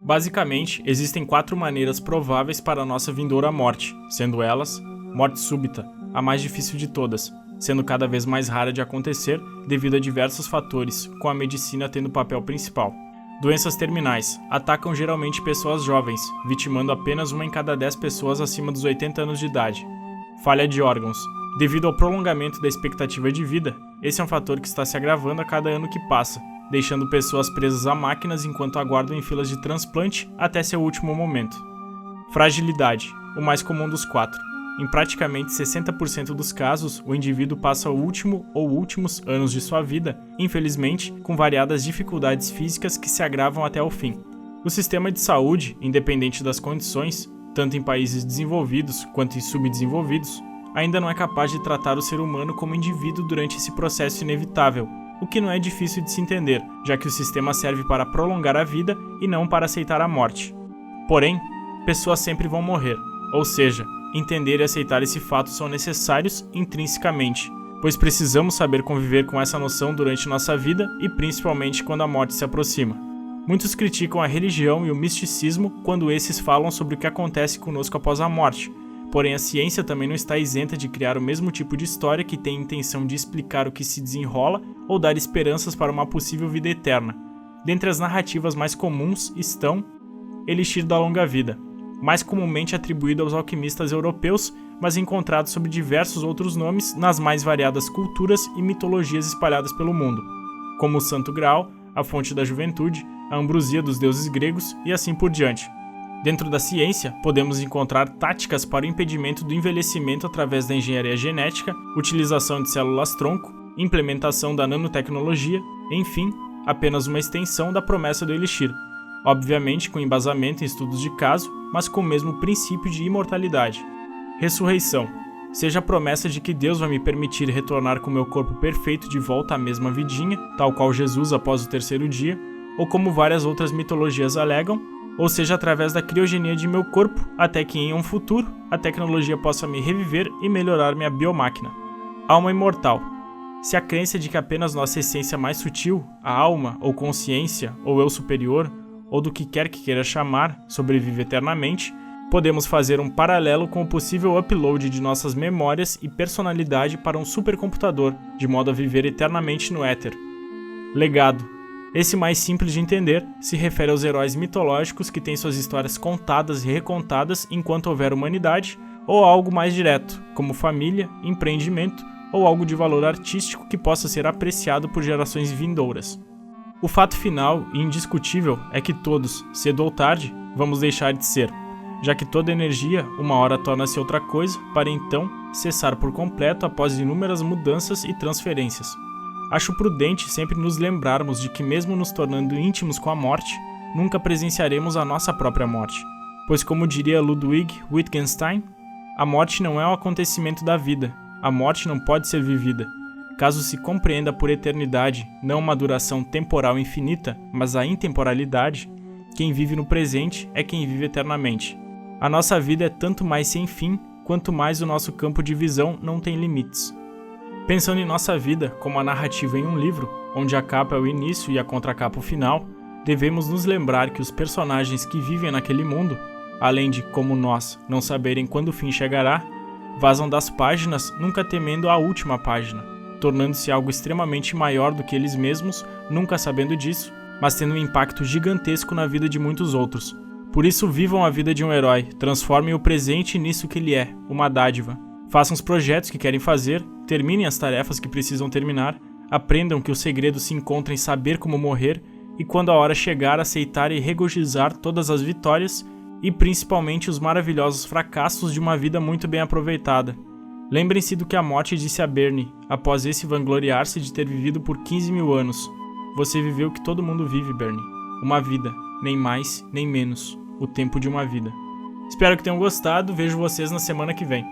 Basicamente, existem 4 maneiras prováveis para a nossa vindoura morte, sendo elas: morte súbita, a mais difícil de todas, sendo cada vez mais rara de acontecer devido a diversos fatores, com a medicina tendo papel principal. Doenças terminais atacam geralmente pessoas jovens, vitimando apenas 1 em cada 10 pessoas acima dos 80 anos de idade. Falha de órgãos. Devido ao prolongamento da expectativa de vida, esse é um fator que está se agravando a cada ano que passa, deixando pessoas presas a máquinas enquanto aguardam em filas de transplante até seu último momento. Fragilidade, o mais comum dos 4. Em praticamente 60% dos casos, o indivíduo passa o último ou últimos anos de sua vida, infelizmente, com variadas dificuldades físicas que se agravam até o fim. O sistema de saúde, independente das condições, tanto em países desenvolvidos quanto em subdesenvolvidos, ainda não é capaz de tratar o ser humano como indivíduo durante esse processo inevitável, o que não é difícil de se entender, já que o sistema serve para prolongar a vida e não para aceitar a morte. Porém, pessoas sempre vão morrer, ou seja, entender e aceitar esse fato são necessários intrinsecamente, pois precisamos saber conviver com essa noção durante nossa vida e principalmente quando a morte se aproxima. Muitos criticam a religião e o misticismo quando esses falam sobre o que acontece conosco após a morte, porém a ciência também não está isenta de criar o mesmo tipo de história que tem a intenção de explicar o que se desenrola ou dar esperanças para uma possível vida eterna. Dentre as narrativas mais comuns estão Elixir da Longa Vida, mais comumente atribuído aos alquimistas europeus, mas encontrado sob diversos outros nomes nas mais variadas culturas e mitologias espalhadas pelo mundo, como o Santo Graal, a Fonte da Juventude, a Ambrosia dos deuses gregos e assim por diante. Dentro da ciência, podemos encontrar táticas para o impedimento do envelhecimento através da engenharia genética, utilização de células-tronco, implementação da nanotecnologia, enfim, apenas uma extensão da promessa do Elixir, obviamente com embasamento em estudos de caso, mas com o mesmo princípio de imortalidade. Ressurreição, seja a promessa de que Deus vai me permitir retornar com meu corpo perfeito de volta à mesma vidinha, tal qual Jesus após o 3º dia, ou como várias outras mitologias alegam, ou seja através da criogenia de meu corpo, até que em um futuro a tecnologia possa me reviver e melhorar minha biomáquina. Alma imortal. Se a crença de que apenas nossa essência mais sutil, a alma, ou consciência, ou eu superior, ou do que quer que queira chamar, sobrevive eternamente, podemos fazer um paralelo com o possível upload de nossas memórias e personalidade para um supercomputador, de modo a viver eternamente no éter. Legado. Esse mais simples de entender se refere aos heróis mitológicos que têm suas histórias contadas e recontadas enquanto houver humanidade, ou algo mais direto, como família, empreendimento ou algo de valor artístico que possa ser apreciado por gerações vindouras. O fato final e indiscutível é que todos, cedo ou tarde, vamos deixar de ser, já que toda energia uma hora torna-se outra coisa para então cessar por completo após inúmeras mudanças e transferências. Acho prudente sempre nos lembrarmos de que mesmo nos tornando íntimos com a morte, nunca presenciaremos a nossa própria morte, pois como diria Ludwig Wittgenstein, a morte não é um acontecimento da vida, a morte não pode ser vivida. Caso se compreenda por eternidade não uma duração temporal infinita, mas a intemporalidade, quem vive no presente é quem vive eternamente. A nossa vida é tanto mais sem fim, quanto mais o nosso campo de visão não tem limites. Pensando em nossa vida como a narrativa em um livro, onde a capa é o início e a contracapa o final, devemos nos lembrar que os personagens que vivem naquele mundo, além de, como nós, não saberem quando o fim chegará, vazam das páginas nunca temendo a última página, tornando-se algo extremamente maior do que eles mesmos, nunca sabendo disso, mas tendo um impacto gigantesco na vida de muitos outros. Por isso vivam a vida de um herói, transformem o presente nisso que ele é, uma dádiva. Façam os projetos que querem fazer, terminem as tarefas que precisam terminar, aprendam que o segredo se encontra em saber como morrer e quando a hora chegar aceitar e regozijar todas as vitórias e principalmente os maravilhosos fracassos de uma vida muito bem aproveitada. Lembrem-se do que a morte disse a Bernie, após esse vangloriar-se de ter vivido por 15 mil anos. Você viveu o que todo mundo vive, Bernie. Uma vida, nem mais, nem menos. O tempo de uma vida. Espero que tenham gostado, vejo vocês na semana que vem.